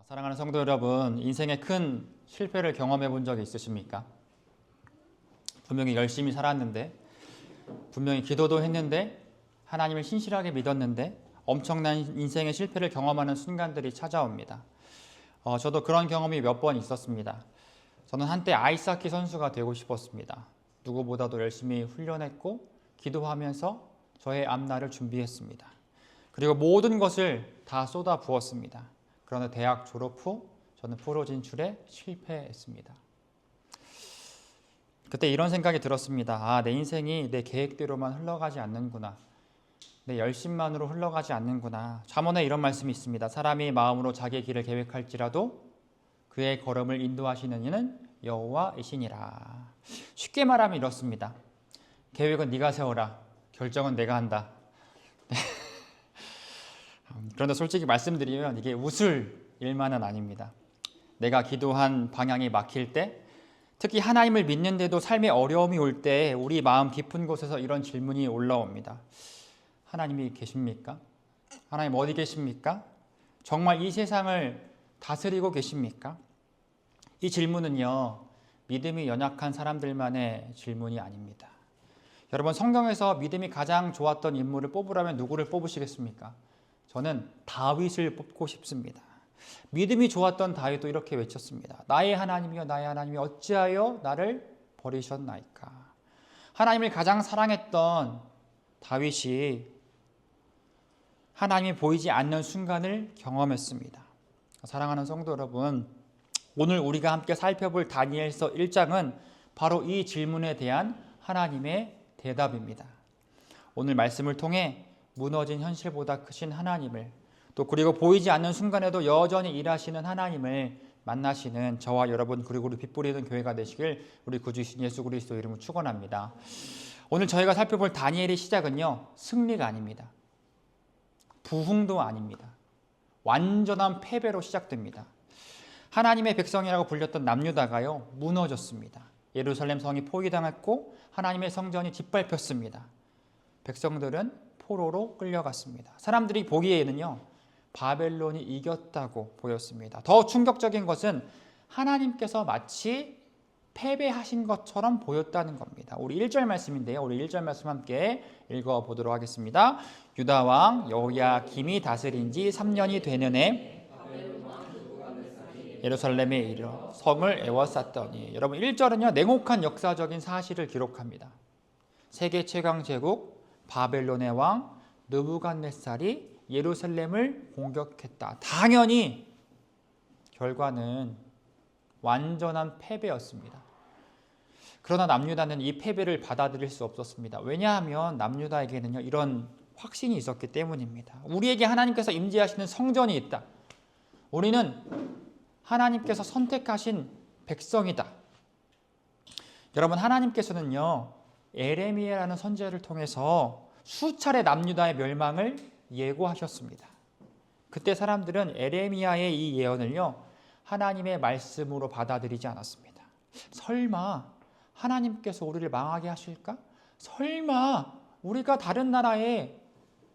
사랑하는 성도 여러분, 인생의 큰 실패를 경험해 본 적이 있으십니까? 분명히 열심히 살았는데, 분명히 기도도 했는데, 하나님을 신실하게 믿었는데 엄청난 인생의 실패를 경험하는 순간들이 찾아옵니다. 저도 그런 경험이 몇 번 있었습니다. 저는 한때 아이스하키 선수가 되고 싶었습니다. 누구보다도 열심히 훈련했고 기도하면서 저의 앞날을 준비했습니다. 그리고 모든 것을 다 쏟아 부었습니다. 그러나 대학 졸업 후 저는 프로 진출에 실패했습니다. 그때 이런 생각이 들었습니다. 내 인생이 내 계획대로만 흘러가지 않는구나. 내 열심만으로 흘러가지 않는구나. 잠언에 이런 말씀이 있습니다. 사람이 마음으로 자기의 길을 계획할지라도 그의 걸음을 인도하시는 이는 여호와이시니라. 쉽게 말하면 이렇습니다. 계획은 네가 세워라. 결정은 내가 한다. 그런데 솔직히 말씀드리면 이게 웃을 일만은 아닙니다. 내가 기도한 방향이 막힐 때, 특히 하나님을 믿는데도 삶에 어려움이 올 때 우리 마음 깊은 곳에서 이런 질문이 올라옵니다. 하나님이 계십니까? 하나님 어디 계십니까? 정말 이 세상을 다스리고 계십니까? 이 질문은요, 믿음이 연약한 사람들만의 질문이 아닙니다. 여러분, 성경에서 믿음이 가장 좋았던 인물을 뽑으라면 누구를 뽑으시겠습니까? 저는 다윗을 뽑고 싶습니다. 믿음이 좋았던 다윗도 이렇게 외쳤습니다. 나의 하나님이여 나의 하나님이 어찌하여 나를 버리셨나이까. 하나님을 가장 사랑했던 다윗이 하나님이 보이지 않는 순간을 경험했습니다. 사랑하는 성도 여러분, 오늘 우리가 함께 살펴볼 다니엘서 1장은 바로 이 질문에 대한 하나님의 대답입니다. 오늘 말씀을 통해 무너진 현실보다 크신 하나님을, 또 그리고 보이지 않는 순간에도 여전히 일하시는 하나님을 만나시는 저와 여러분, 그리고 우리 빛부리는 교회가 되시길 우리 구주신 예수 그리스도 이름으로 축원합니다. 오늘 저희가 살펴볼 다니엘의 시작은요, 승리가 아닙니다. 부흥도 아닙니다. 완전한 패배로 시작됩니다. 하나님의 백성이라고 불렸던 남유다가요, 무너졌습니다. 예루살렘 성이 포위당했고 하나님의 성전이 짓밟혔습니다. 백성들은 포로로 끌려갔습니다. 사람들이 보기에는요, 바벨론이 이겼다고 보였습니다. 더 충격적인 것은 하나님께서 마치 패배하신 것처럼 보였다는 겁니다. 우리 1절 말씀인데요. 우리 1절 말씀 함께 읽어보도록 하겠습니다. 유다 왕 여호야김이 다스린 지 3년이 되는 해 예루살렘에 이르러 성을 에워쌌더니, 여러분 1절은요, 냉혹한 역사적인 사실을 기록합니다. 세계 최강 제국 바벨론의 왕 느부갓네살이 예루살렘을 공격했다. 당연히 결과는 완전한 패배였습니다. 그러나 남유다는 이 패배를 받아들일 수 없었습니다. 왜냐하면 남유다에게는요, 이런 확신이 있었기 때문입니다. 우리에게 하나님께서 임재하시는 성전이 있다. 우리는 하나님께서 선택하신 백성이다. 여러분, 하나님께서는요, 에레미야라는 선지자를 통해서 수차례 남유다의 멸망을 예고하셨습니다. 그때 사람들은 에레미야의 이 예언을요, 하나님의 말씀으로 받아들이지 않았습니다. 설마 하나님께서 우리를 망하게 하실까? 설마 우리가 다른 나라에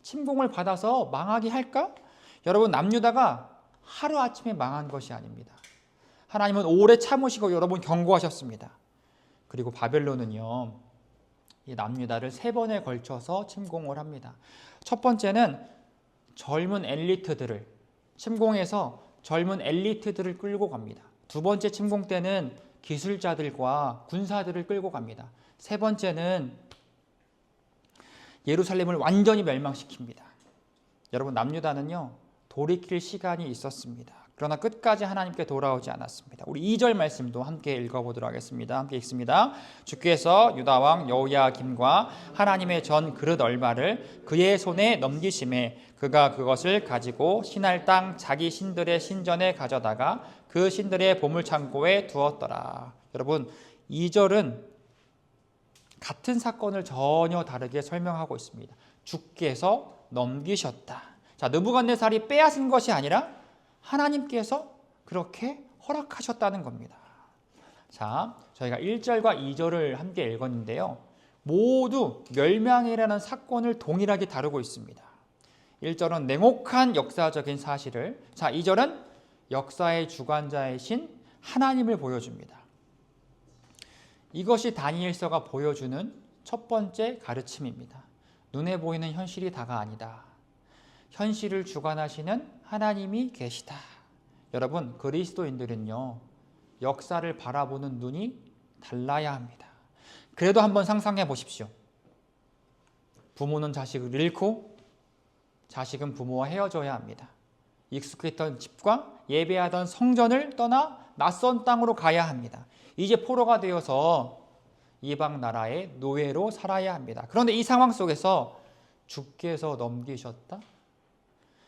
침공을 받아서 망하게 할까? 여러분, 남유다가 하루아침에 망한 것이 아닙니다. 하나님은 오래 참으시고 여러분 경고하셨습니다. 그리고 바벨론은요, 이 남유다를 3번에 걸쳐서 침공을 합니다. 첫 번째는 젊은 엘리트들을 침공해서 젊은 엘리트들을 끌고 갑니다. 두 번째 침공 때는 기술자들과 군사들을 끌고 갑니다. 세 번째는 예루살렘을 완전히 멸망시킵니다. 여러분, 남유다는요, 돌이킬 시간이 있었습니다. 그러나 끝까지 하나님께 돌아오지 않았습니다. 우리 2절 말씀도 함께 읽어보도록 하겠습니다. 함께 읽습니다. 주께서 유다왕 여호야김과 하나님의 전 그릇 얼마를 그의 손에 넘기심에 그가 그것을 가지고 신할 땅 자기 신들의 신전에 가져다가 그 신들의 보물창고에 두었더라. 여러분, 2절은 같은 사건을 전혀 다르게 설명하고 있습니다. 주께서 넘기셨다. 자, 느부갓네살이 빼앗은 것이 아니라 하나님께서 그렇게 허락하셨다는 겁니다. 자, 저희가 1절과 2절을 함께 읽었는데요, 모두 멸망이라는 사건을 동일하게 다루고 있습니다. 1절은 냉혹한 역사적인 사실을, 자, 2절은 역사의 주관자이신 하나님을 보여줍니다. 이것이 다니엘서가 보여주는 첫 번째 가르침입니다. 눈에 보이는 현실이 다가 아니다. 현실을 주관하시는 하나님이 계시다. 여러분, 그리스도인들은요, 역사를 바라보는 눈이 달라야 합니다. 그래도 한번 상상해 보십시오. 부모는 자식을 잃고 자식은 부모와 헤어져야 합니다. 익숙했던 집과 예배하던 성전을 떠나 낯선 땅으로 가야 합니다. 이제 포로가 되어서 이방 나라의 노예로 살아야 합니다. 그런데 이 상황 속에서 주께서 넘기셨다?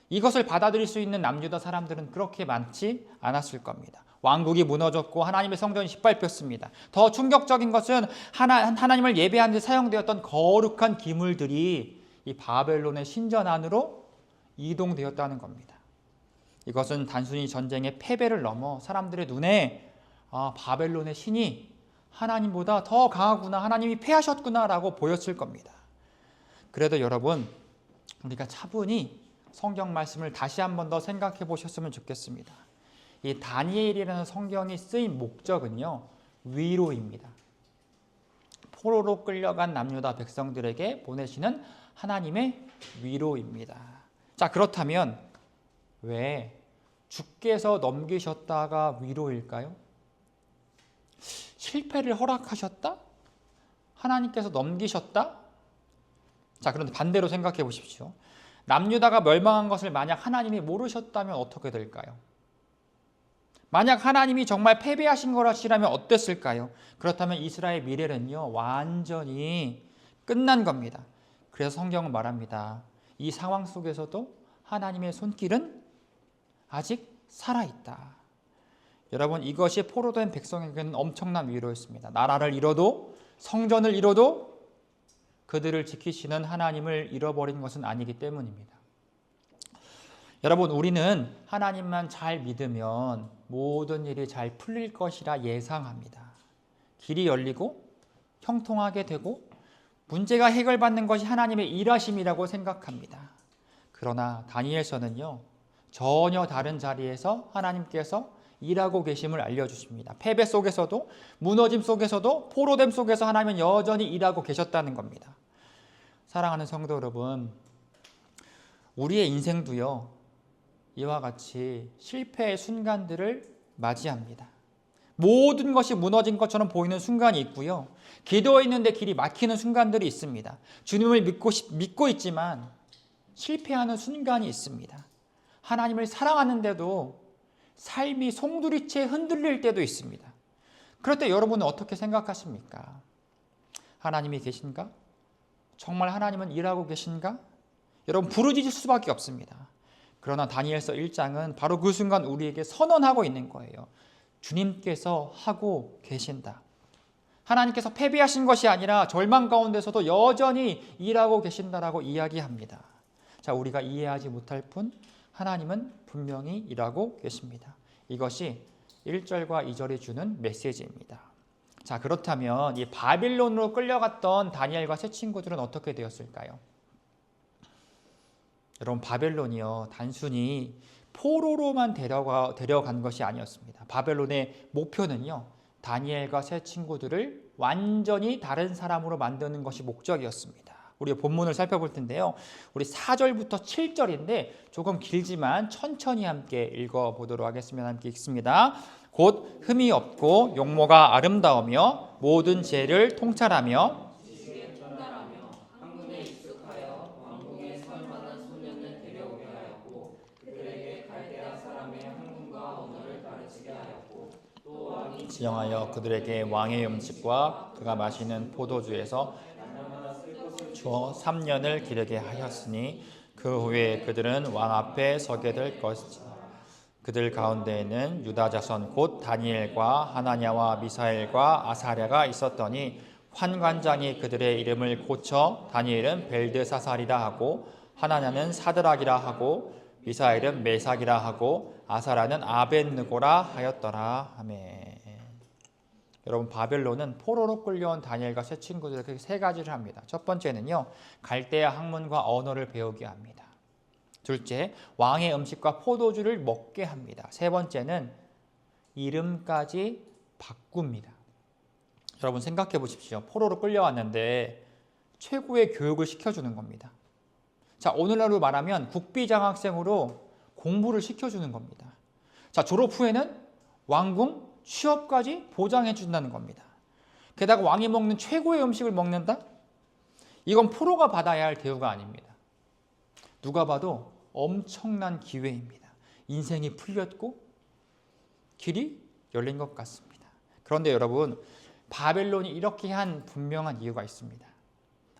이것을 받아들일 수 있는 남유다 사람들은 그렇게 많지 않았을 겁니다. 왕국이 무너졌고 하나님의 성전이 짓밟혔습니다. 더 충격적인 것은 하나님을 예배하는 데 사용되었던 거룩한 기물들이 이 바벨론의 신전 안으로 이동되었다는 겁니다. 이것은 단순히 전쟁의 패배를 넘어 사람들의 눈에 바벨론의 신이 하나님보다 더 강하구나, 하나님이 패하셨구나 라고 보였을 겁니다. 그래도 여러분, 우리가 차분히 성경 말씀을 다시 한 번 더 생각해 보셨으면 좋겠습니다. 이 다니엘이라는 성경이 쓰인 목적은요, 위로입니다. 포로로 끌려간 남유다 백성들에게 보내시는 하나님의 위로입니다. 자, 그렇다면 왜 주께서 넘기셨다가 위로일까요? 실패를 허락하셨다? 하나님께서 넘기셨다? 자, 그런데 반대로 생각해 보십시오. 남유다가 멸망한 것을 만약 하나님이 모르셨다면 어떻게 될까요? 만약 하나님이 정말 패배하신 거라시라면 어땠을까요? 그렇다면 이스라엘 미래는요, 완전히 끝난 겁니다. 그래서 성경은 말합니다. 이 상황 속에서도 하나님의 손길은 아직 살아있다. 여러분, 이것이 포로된 백성에게는 엄청난 위로였습니다. 나라를 잃어도, 성전을 잃어도 그들을 지키시는 하나님을 잃어버린 것은 아니기 때문입니다. 여러분, 우리는 하나님만 잘 믿으면 모든 일이 잘 풀릴 것이라 예상합니다. 길이 열리고 형통하게 되고 문제가 해결받는 것이 하나님의 일하심이라고 생각합니다. 그러나 다니엘서는요, 전혀 다른 자리에서 하나님께서 일하고 계심을 알려주십니다. 패배 속에서도, 무너짐 속에서도, 포로됨 속에서 하나님은 여전히 일하고 계셨다는 겁니다. 사랑하는 성도 여러분, 우리의 인생도요, 이와 같이 실패의 순간들을 맞이합니다. 모든 것이 무너진 것처럼 보이는 순간이 있고요, 기도했는데 길이 막히는 순간들이 있습니다. 주님을 믿고 있지만 실패하는 순간이 있습니다. 하나님을 사랑하는데도 삶이 송두리째 흔들릴 때도 있습니다. 그럴 때 여러분은 어떻게 생각하십니까? 하나님이 계신가? 정말 하나님은 일하고 계신가? 여러분, 부르짖을 수밖에 없습니다. 그러나 다니엘서 1장은 바로 그 순간 우리에게 선언하고 있는 거예요. 주님께서 하고 계신다. 하나님께서 패배하신 것이 아니라 절망 가운데서도 여전히 일하고 계신다라고 이야기합니다. 자, 우리가 이해하지 못할 뿐 하나님은 분명히 일하고 계십니다. 이것이 1절과 2절이 주는 메시지입니다. 자, 그렇다면 이 바빌론으로 끌려갔던 다니엘과 세 친구들은 어떻게 되었을까요? 여러분, 바벨론이요, 단순히 포로로만 데려간 것이 아니었습니다. 바벨론의 목표는요, 다니엘과 세 친구들을 완전히 다른 사람으로 만드는 것이 목적이었습니다. 우리가 본문을 살펴볼 텐데요, 우리 4절부터 7절인데 조금 길지만 천천히 함께 읽어보도록 하겠습니다. 함께 읽습니다. 곧 흠이 없고 용모가 아름다우며 모든 죄를 통찰하며 지정하여 그들에게 왕의 음식과 그가 마시는 포도주에서 주어 3년을 기르게 하였으니 그 후에 그들은 왕 앞에 서게 될 것이다. 그들 가운데에는 유다 자손 곧 다니엘과 하나냐와 미사엘과 아사랴가 있었더니 환관장이 그들의 이름을 고쳐 다니엘은 벨드사살이라 하고 하나냐는 사드락이라 하고 미사엘은 메삭이라 하고 아사랴는 아벳느고라 하였더라. 아멘. 여러분, 바벨론은 포로로 끌려온 다니엘과 세 친구들에게 세 가지를 합니다. 첫 번째는요, 갈대아 학문과 언어를 배우게 합니다. 둘째, 왕의 음식과 포도주를 먹게 합니다. 세 번째는 이름까지 바꿉니다. 여러분 생각해 보십시오. 포로로 끌려왔는데 최고의 교육을 시켜주는 겁니다. 자, 오늘날로 말하면 국비장학생으로 공부를 시켜주는 겁니다. 자, 졸업 후에는 왕궁 취업까지 보장해 준다는 겁니다. 게다가 왕이 먹는 최고의 음식을 먹는다? 이건 포로가 받아야 할 대우가 아닙니다. 누가 봐도 엄청난 기회입니다. 인생이 풀렸고 길이 열린 것 같습니다. 그런데 여러분, 바벨론이 이렇게 한 분명한 이유가 있습니다.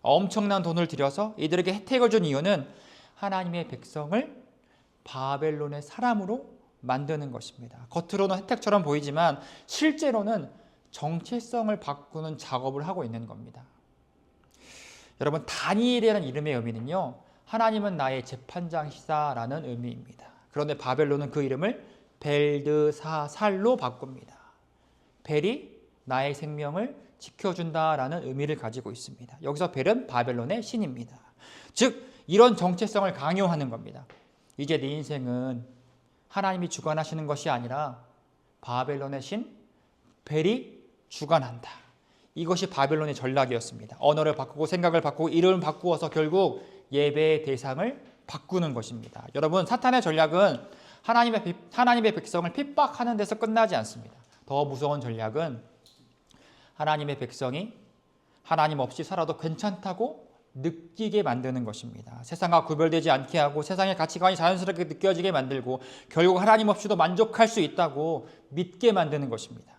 엄청난 돈을 들여서 이들에게 혜택을 준 이유는 하나님의 백성을 바벨론의 사람으로 만드는 것입니다. 겉으로는 혜택처럼 보이지만 실제로는 정체성을 바꾸는 작업을 하고 있는 겁니다. 여러분, 다니엘이라는 이름의 의미는요, 하나님은 나의 재판장이시다라는 의미입니다. 그런데 바벨론은 그 이름을 벨드사살로 바꿉니다. 벨이 나의 생명을 지켜준다라는 의미를 가지고 있습니다. 여기서 벨은 바벨론의 신입니다. 즉 이런 정체성을 강요하는 겁니다. 이제 네 인생은 하나님이 주관하시는 것이 아니라 바벨론의 신 벨이 주관한다. 이것이 바벨론의 전략이었습니다. 언어를 바꾸고 생각을 바꾸고 이름을 바꾸어서 결국 예배의 대상을 바꾸는 것입니다. 여러분, 사탄의 전략은 하나님의 백성을 핍박하는 데서 끝나지 않습니다. 더 무서운 전략은 하나님의 백성이 하나님 없이 살아도 괜찮다고 느끼게 만드는 것입니다. 세상과 구별되지 않게 하고 세상의 가치관이 자연스럽게 느껴지게 만들고 결국 하나님 없이도 만족할 수 있다고 믿게 만드는 것입니다.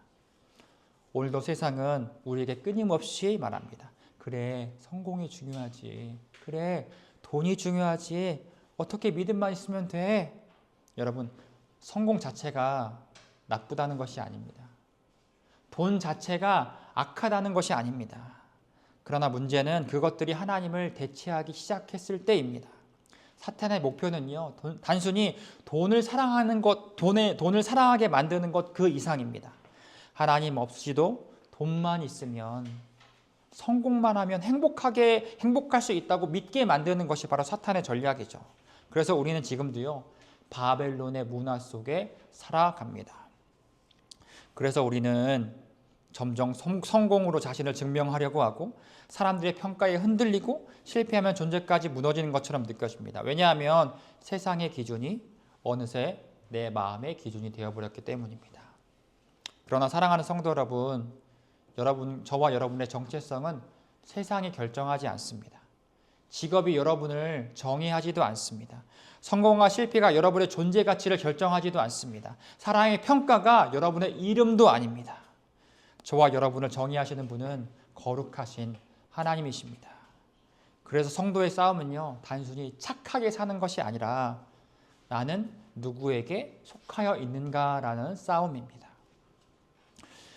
오늘도 세상은 우리에게 끊임없이 말합니다. 그래, 성공이 중요하지. 그래, 돈이 중요하지. 어떻게 믿음만 있으면 돼. 여러분, 성공 자체가 나쁘다는 것이 아닙니다. 돈 자체가 악하다는 것이 아닙니다. 그러나 문제는 그것들이 하나님을 대체하기 시작했을 때입니다. 사탄의 목표는요, 단순히 돈을 사랑하는 것, 돈을 사랑하게 만드는 것 그 이상입니다. 하나님 없이도 돈만 있으면, 성공만 하면 행복할 수 있다고 믿게 만드는 것이 바로 사탄의 전략이죠. 그래서 우리는 지금도요, 바벨론의 문화 속에 살아갑니다. 그래서 우리는 점점 성공으로 자신을 증명하려고 하고 사람들의 평가에 흔들리고 실패하면 존재까지 무너지는 것처럼 느껴집니다. 왜냐하면 세상의 기준이 어느새 내 마음의 기준이 되어버렸기 때문입니다. 그러나 사랑하는 성도 여러분, 저와 여러분의 정체성은 세상이 결정하지 않습니다. 직업이 여러분을 정의하지도 않습니다. 성공과 실패가 여러분의 존재 가치를 결정하지도 않습니다. 사랑의 평가가 여러분의 이름도 아닙니다. 저와 여러분을 정의하시는 분은 거룩하신 하나님이십니다. 그래서 성도의 싸움은요, 단순히 착하게 사는 것이 아니라 나는 누구에게 속하여 있는가라는 싸움입니다.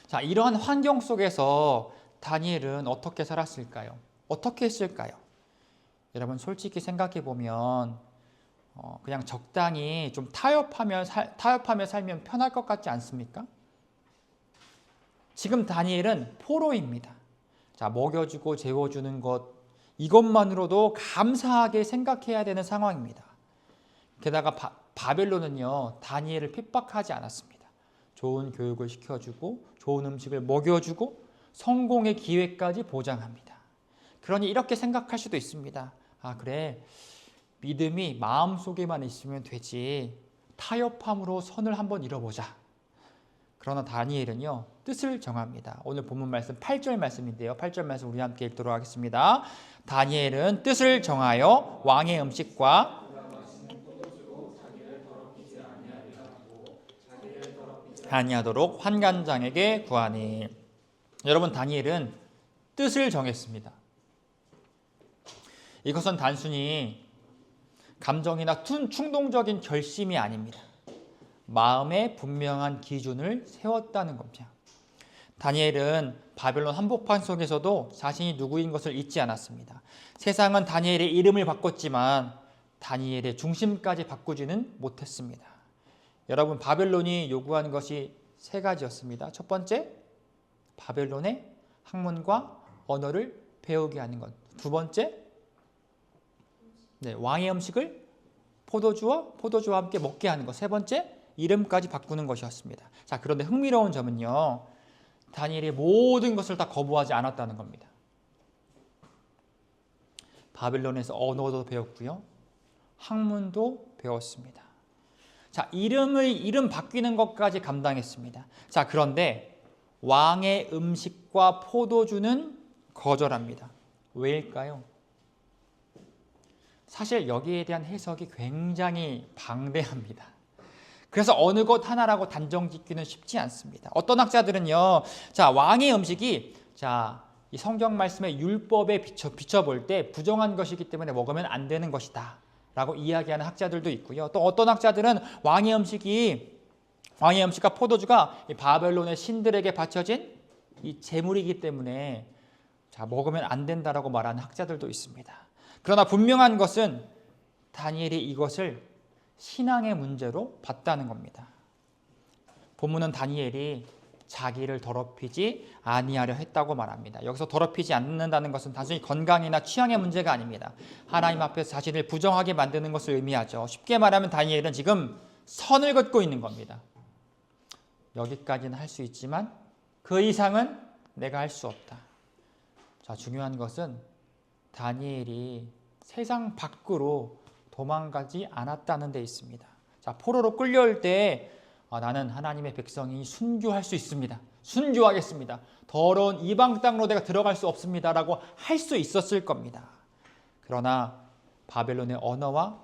자, 이러한 환경 속에서 다니엘은 어떻게 살았을까요? 어떻게 했을까요? 여러분, 솔직히 생각해 보면 그냥 적당히 좀 타협하며 살면 편할 것 같지 않습니까? 지금 다니엘은 포로입니다. 자, 먹여주고 재워주는 것, 이것만으로도 감사하게 생각해야 되는 상황입니다. 게다가 바벨론은요, 다니엘을 핍박하지 않았습니다. 좋은 교육을 시켜주고 좋은 음식을 먹여주고 성공의 기회까지 보장합니다. 그러니 이렇게 생각할 수도 있습니다. 아, 그래, 믿음이 마음속에만 있으면 되지, 타협함으로 선을 한번 이뤄보자. 그러나 다니엘은요, 뜻을 정합니다. 오늘 본문 말씀 8절 말씀인데요, 8절 말씀 우리 함께 읽도록 하겠습니다. 다니엘은 뜻을 정하여 왕의 음식과 아니하도록 환관장에게 구하니. 여러분, 다니엘은 뜻을 정했습니다. 이것은 단순히 감정이나 충동적인 결심이 아닙니다. 마음의 분명한 기준을 세웠다는 겁니다. 다니엘은 바벨론 한복판 속에서도 자신이 누구인 것을 잊지 않았습니다. 세상은 다니엘의 이름을 바꿨지만 다니엘의 중심까지 바꾸지는 못했습니다. 여러분, 바벨론이 요구하는 것이 세 가지였습니다. 첫 번째, 바벨론의 학문과 언어를 배우게 하는 것. 두 번째, 왕의 음식을 포도주와 함께 먹게 하는 것. 세 번째, 이름까지 바꾸는 것이었습니다. 자, 그런데 흥미로운 점은요, 다니엘이 모든 것을 다 거부하지 않았다는 겁니다. 바벨론에서 언어도 배웠고요, 학문도 배웠습니다. 자, 이름 바뀌는 것까지 감당했습니다. 자, 그런데 왕의 음식과 포도주는 거절합니다. 왜일까요? 사실 여기에 대한 해석이 굉장히 방대합니다. 그래서 어느 것 하나라고 단정 짓기는 쉽지 않습니다. 어떤 학자들은요, 자, 왕의 음식이, 자, 이 성경 말씀의 율법에 비춰볼 때 부정한 것이기 때문에 먹으면 안 되는 것이다 라고 이야기하는 학자들도 있고요. 또 어떤 학자들은 왕의 음식과 포도주가 바벨론의 신들에게 바쳐진 이 제물이기 때문에 자, 먹으면 안 된다라고 말하는 학자들도 있습니다. 그러나 분명한 것은 다니엘이 이것을 신앙의 문제로 봤다는 겁니다. 본문은 다니엘이 자기를 더럽히지 아니하려 했다고 말합니다. 여기서 더럽히지 않는다는 것은 단순히 건강이나 취향의 문제가 아닙니다. 하나님 앞에서 자신을 부정하게 만드는 것을 의미하죠. 쉽게 말하면 다니엘은 지금 선을 긋고 있는 겁니다. 여기까지는 할 수 있지만 그 이상은 내가 할 수 없다. 자, 중요한 것은 다니엘이 세상 밖으로 도망가지 않았다는 데 있습니다. 자, 포로로 끌려올 때 나는 하나님의 백성이 순교할 수 있습니다. 순교하겠습니다. 더러운 이방 땅으로 내가 들어갈 수 없습니다 라고 할 수 있었을 겁니다. 그러나 바벨론의 언어와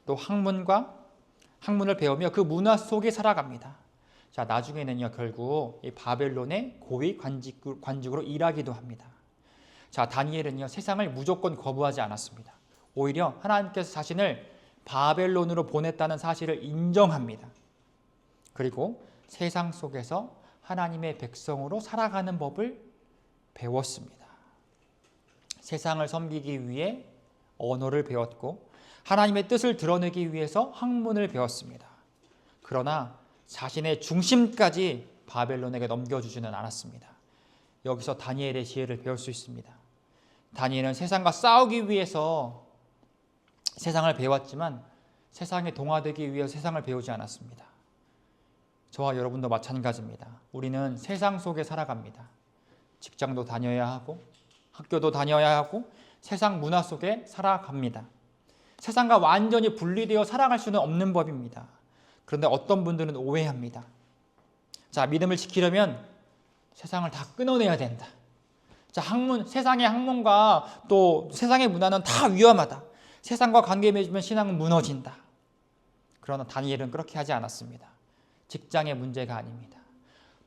또 학문을 배우며 그 문화 속에 살아갑니다. 자, 나중에는요, 결국 이 바벨론의 고위 관직으로 일하기도 합니다. 자, 다니엘은요, 세상을 무조건 거부하지 않았습니다. 오히려 하나님께서 자신을 바벨론으로 보냈다는 사실을 인정합니다. 그리고 세상 속에서 하나님의 백성으로 살아가는 법을 배웠습니다. 세상을 섬기기 위해 언어를 배웠고 하나님의 뜻을 드러내기 위해서 학문을 배웠습니다. 그러나 자신의 중심까지 바벨론에게 넘겨주지는 않았습니다. 여기서 다니엘의 지혜를 배울 수 있습니다. 다니엘은 세상과 싸우기 위해서 세상을 배웠지만 세상에 동화되기 위해서 세상을 배우지 않았습니다. 저와 여러분도 마찬가지입니다. 우리는 세상 속에 살아갑니다. 직장도 다녀야 하고 학교도 다녀야 하고 세상 문화 속에 살아갑니다. 세상과 완전히 분리되어 살아갈 수는 없는 법입니다. 그런데 어떤 분들은 오해합니다. 자, 믿음을 지키려면 세상을 다 끊어내야 된다. 자, 세상의 학문과 또 세상의 문화는 다 위험하다. 세상과 관계 맺으면 신앙은 무너진다. 그러나 다니엘은 그렇게 하지 않았습니다. 직장의 문제가 아닙니다.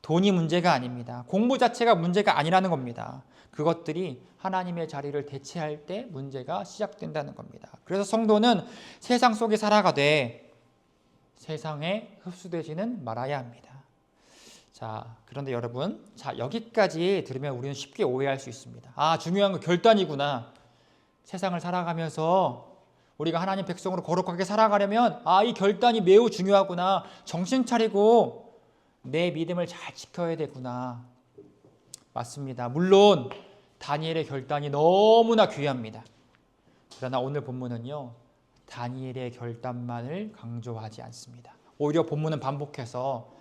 돈이 문제가 아닙니다. 공부 자체가 문제가 아니라는 겁니다. 그것들이 하나님의 자리를 대체할 때 문제가 시작된다는 겁니다. 그래서 성도는 세상 속에 살아가되 세상에 흡수되지는 말아야 합니다. 자, 그런데 여러분, 자, 여기까지 들으면 우리는 쉽게 오해할 수 있습니다. 아, 중요한 건 결단이구나. 세상을 살아가면서 우리가 하나님 백성으로 거룩하게 살아가려면 이 결단이 매우 중요하구나. 정신 차리고 내 믿음을 잘 지켜야 되구나. 맞습니다. 물론 다니엘의 결단이 너무나 귀합니다. 그러나 오늘 본문은요, 다니엘의 결단만을 강조하지 않습니다. 오히려 본문은 반복해서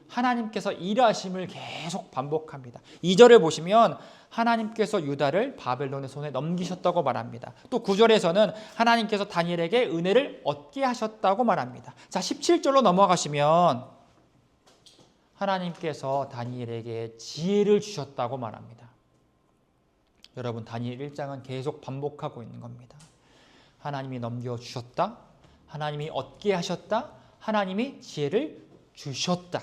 하나님께서 일하심을 계속 반복합니다. 2절을 보시면 하나님께서 유다를 바벨론의 손에 넘기셨다고 말합니다. 또 9절에서는 하나님께서 다니엘에게 은혜를 얻게 하셨다고 말합니다. 자, 17절로 넘어가시면 하나님께서 다니엘에게 지혜를 주셨다고 말합니다. 여러분, 다니엘 1장은 계속 반복하고 있는 겁니다. 하나님이 넘겨주셨다, 하나님이 얻게 하셨다, 하나님이 지혜를 주셨다.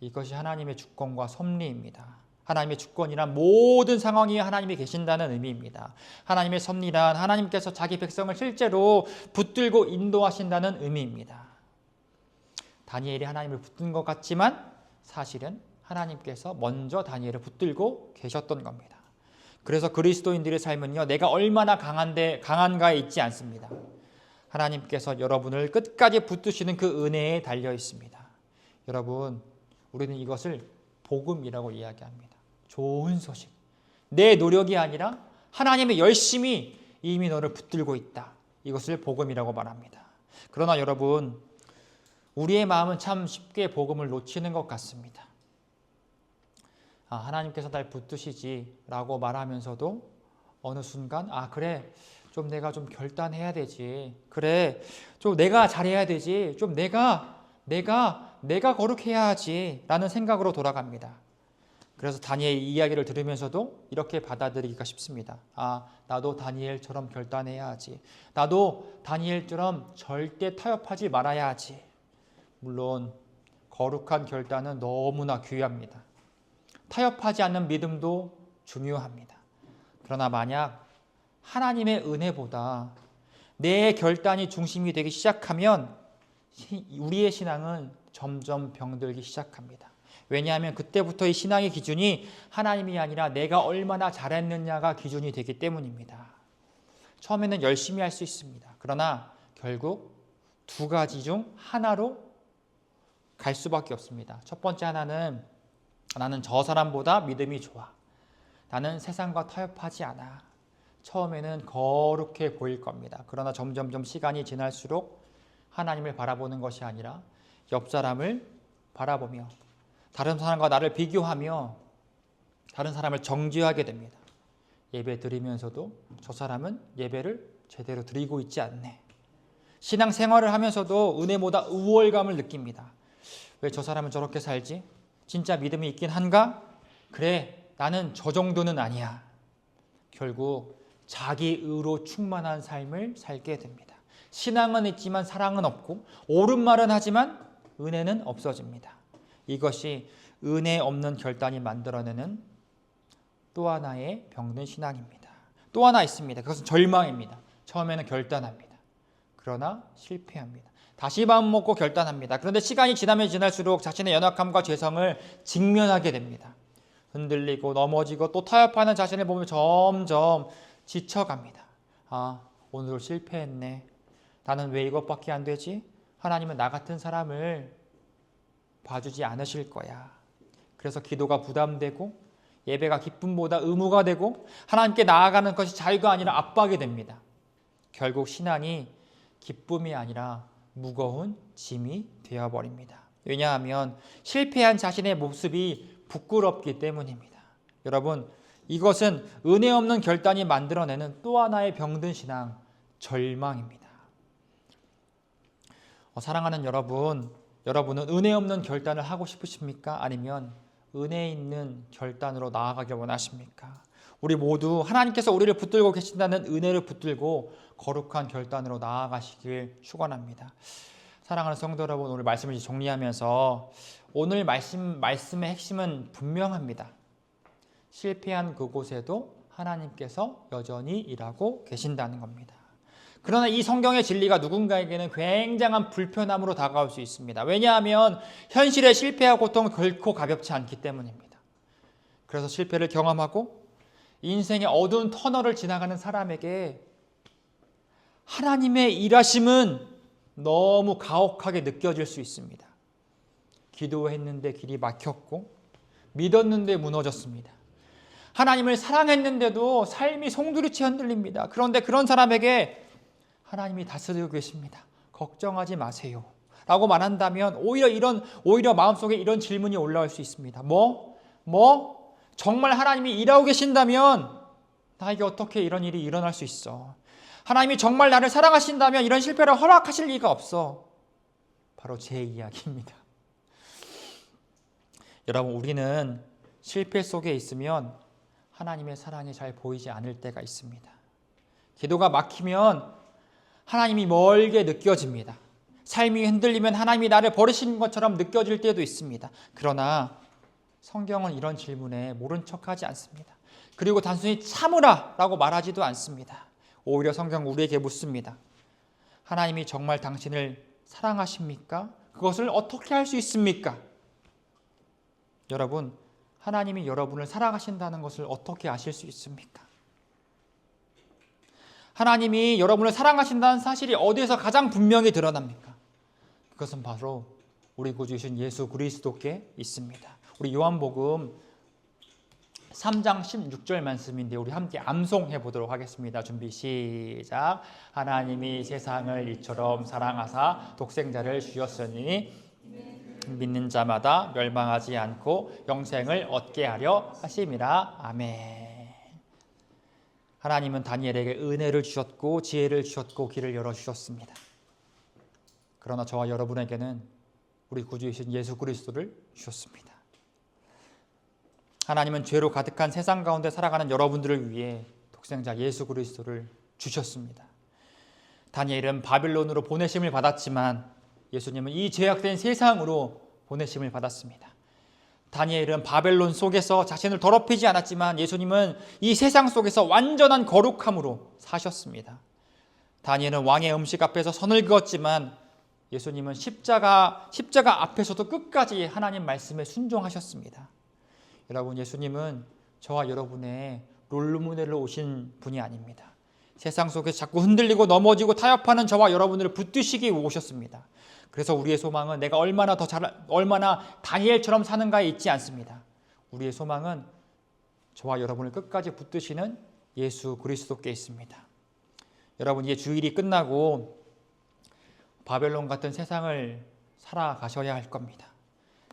이것이 하나님의 주권과 섭리입니다. 하나님의 주권이란 모든 상황 위에 하나님이 계신다는 의미입니다. 하나님의 섭리란 하나님께서 자기 백성을 실제로 붙들고 인도하신다는 의미입니다. 다니엘이 하나님을 붙든 것 같지만 사실은 하나님께서 먼저 다니엘을 붙들고 계셨던 겁니다. 그래서 그리스도인들의 삶은요, 내가 얼마나 강한가에 있지 않습니다. 하나님께서 여러분을 끝까지 붙드시는 그 은혜에 달려 있습니다. 여러분, 우리는 이것을 복음이라고 이야기합니다. 좋은 소식. 내 노력이 아니라 하나님의 열심이 이미 너를 붙들고 있다. 이것을 복음이라고 말합니다. 그러나 여러분, 우리의 마음은 참 쉽게 복음을 놓치는 것 같습니다. 하나님께서 날 붙드시지 라고 말하면서도 어느 순간 그래, 좀 내가 좀 결단해야 되지. 그래, 좀 내가 잘해야 되지. 좀 내가 거룩해야 하지 라는 생각으로 돌아갑니다. 그래서 다니엘 이야기를 들으면서도 이렇게 받아들이기가 쉽습니다. 나도 다니엘처럼 결단해야 하지. 나도 다니엘처럼 절대 타협하지 말아야 하지. 물론 거룩한 결단은 너무나 귀합니다. 타협하지 않는 믿음도 중요합니다. 그러나 만약 하나님의 은혜보다 내 결단이 중심이 되기 시작하면 우리의 신앙은 점점 병들기 시작합니다. 왜냐하면 그때부터 이 신앙의 기준이 하나님이 아니라 내가 얼마나 잘했느냐가 기준이 되기 때문입니다. 처음에는 열심히 할 수 있습니다. 그러나 결국 두 가지 중 하나로 갈 수밖에 없습니다. 첫 번째 하나는 나는 저 사람보다 믿음이 좋아. 나는 세상과 타협하지 않아. 처음에는 거룩해 보일 겁니다. 그러나 점점점 시간이 지날수록 하나님을 바라보는 것이 아니라 옆 사람을 바라보며 다른 사람과 나를 비교하며 다른 사람을 정죄하게 됩니다. 예배 드리면서도 저 사람은 예배를 제대로 드리고 있지 않네. 신앙 생활을 하면서도 은혜보다 우월감을 느낍니다. 왜 저 사람은 저렇게 살지? 진짜 믿음이 있긴 한가? 그래, 나는 저 정도는 아니야. 결국 자기 의로 충만한 삶을 살게 됩니다. 신앙은 있지만 사랑은 없고 옳은 말은 하지만 은혜는 없어집니다. 이것이 은혜 없는 결단이 만들어내는 또 하나의 병든 신앙입니다. 또 하나 있습니다. 그것은 절망입니다. 처음에는 결단합니다. 그러나 실패합니다. 다시 마음 먹고 결단합니다. 그런데 시간이 지나면 지날수록 자신의 연약함과 죄성을 직면하게 됩니다. 흔들리고 넘어지고 또 타협하는 자신을 보면 점점 지쳐갑니다. 오늘 실패했네. 나는 왜 이것밖에 안 되지? 하나님은 나 같은 사람을 봐주지 않으실 거야. 그래서 기도가 부담되고 예배가 기쁨보다 의무가 되고 하나님께 나아가는 것이 자유가 아니라 압박이 됩니다. 결국 신앙이 기쁨이 아니라 무거운 짐이 되어버립니다. 왜냐하면 실패한 자신의 모습이 부끄럽기 때문입니다. 여러분, 이것은 은혜 없는 결단이 만들어내는 또 하나의 병든 신앙, 절망입니다. 사랑하는 여러분, 여러분은 은혜 없는 결단을 하고 싶으십니까? 아니면 은혜 있는 결단으로 나아가길 원하십니까? 우리 모두 하나님께서 우리를 붙들고 계신다는 은혜를 붙들고 거룩한 결단으로 나아가시길 축원합니다. 사랑하는 성도 여러분, 오늘 말씀을 정리하면서 오늘 말씀의 핵심은 분명합니다. 실패한 그곳에도 하나님께서 여전히 일하고 계신다는 겁니다. 그러나 이 성경의 진리가 누군가에게는 굉장한 불편함으로 다가올 수 있습니다. 왜냐하면 현실의 실패와 고통은 결코 가볍지 않기 때문입니다. 그래서 실패를 경험하고 인생의 어두운 터널을 지나가는 사람에게 하나님의 일하심은 너무 가혹하게 느껴질 수 있습니다. 기도했는데 길이 막혔고 믿었는데 무너졌습니다. 하나님을 사랑했는데도 삶이 송두리째 흔들립니다. 그런데 그런 사람에게 하나님이 다스리고 계십니다. 걱정하지 마세요. 라고 말한다면 오히려 마음속에 이런 질문이 올라올 수 있습니다. 정말 하나님이 일하고 계신다면 나에게 어떻게 이런 일이 일어날 수 있어? 하나님이 정말 나를 사랑하신다면 이런 실패를 허락하실 리가 없어. 바로 제 이야기입니다. 여러분, 우리는 실패 속에 있으면 하나님의 사랑이 잘 보이지 않을 때가 있습니다. 기도가 막히면 하나님이 멀게 느껴집니다. 삶이 흔들리면 하나님이 나를 버리신 것처럼 느껴질 때도 있습니다. 그러나 성경은 이런 질문에 모른 척하지 않습니다. 그리고 단순히 참으라 라고 말하지도 않습니다. 오히려 성경은 우리에게 묻습니다. 하나님이 정말 당신을 사랑하십니까? 그것을 어떻게 할 수 있습니까? 여러분, 하나님이 여러분을 사랑하신다는 것을 어떻게 아실 수 있습니까? 하나님이 여러분을 사랑하신다는 사실이 어디에서 가장 분명히 드러납니까? 그것은 바로 우리 구주이신 예수 그리스도께 있습니다. 우리 요한복음 3장 16절 말씀인데 우리 함께 암송해 보도록 하겠습니다. 준비 시작. 하나님이 세상을 이처럼 사랑하사 독생자를 주셨으니 믿는 자마다 멸망하지 않고 영생을 얻게 하려 하심이라. 아멘. 하나님은 다니엘에게 은혜를 주셨고 지혜를 주셨고 길을 열어주셨습니다. 그러나 저와 여러분에게는 우리 구주이신 예수 그리스도를 주셨습니다. 하나님은 죄로 가득한 세상 가운데 살아가는 여러분들을 위해 독생자 예수 그리스도를 주셨습니다. 다니엘은 바빌론으로 보내심을 받았지만 예수님은 이 죄악된 세상으로 보내심을 받았습니다. 다니엘은 바벨론 속에서 자신을 더럽히지 않았지만 예수님은 이 세상 속에서 완전한 거룩함으로 사셨습니다. 다니엘은 왕의 음식 앞에서 선을 그었지만 예수님은 십자가 앞에서도 끝까지 하나님 말씀에 순종하셨습니다. 여러분, 예수님은 저와 여러분의 롤모델로 오신 분이 아닙니다. 세상 속에서 자꾸 흔들리고 넘어지고 타협하는 저와 여러분들을 붙드시기 위해 오셨습니다. 그래서 우리의 소망은 내가 얼마나 다니엘처럼 사는가에 있지 않습니다. 우리의 소망은 저와 여러분을 끝까지 붙드시는 예수 그리스도께 있습니다. 여러분, 이제 주일이 끝나고 바벨론 같은 세상을 살아가셔야 할 겁니다.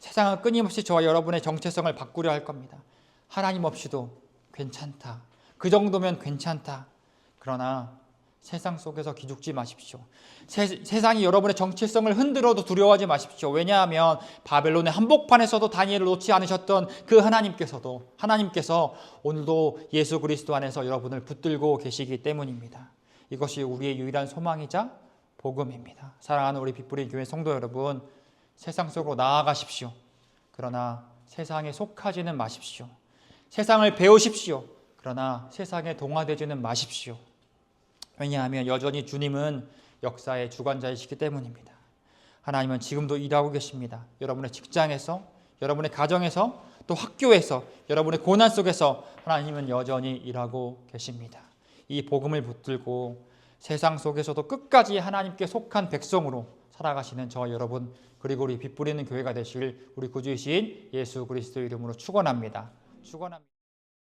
세상은 끊임없이 저와 여러분의 정체성을 바꾸려 할 겁니다. 하나님 없이도 괜찮다. 그 정도면 괜찮다. 그러나 세상 속에서 기죽지 마십시오. 세상이 여러분의 정체성을 흔들어도 두려워하지 마십시오. 왜냐하면 바벨론의 한복판에서도 다니엘을 놓지 않으셨던 그 하나님께서 오늘도 예수 그리스도 안에서 여러분을 붙들고 계시기 때문입니다. 이것이 우리의 유일한 소망이자 복음입니다. 사랑하는 우리 빛부린 교회 성도 여러분, 세상 속으로 나아가십시오. 그러나 세상에 속하지는 마십시오. 세상을 배우십시오. 그러나 세상에 동화되지는 마십시오. 왜냐하면 여전히 주님은 역사의 주관자이시기 때문입니다. 하나님은 지금도 일하고 계십니다. 여러분의 직장에서, 여러분의 가정에서, 또 학교에서, 여러분의 고난 속에서 하나님은 여전히 일하고 계십니다. 이 복음을 붙들고 세상 속에서도 끝까지 하나님께 속한 백성으로 살아가시는 저와 여러분, 그리고 우리 빛 뿌리는 교회가 되실 우리 구주이신 예수 그리스도 이름으로 축원합니다.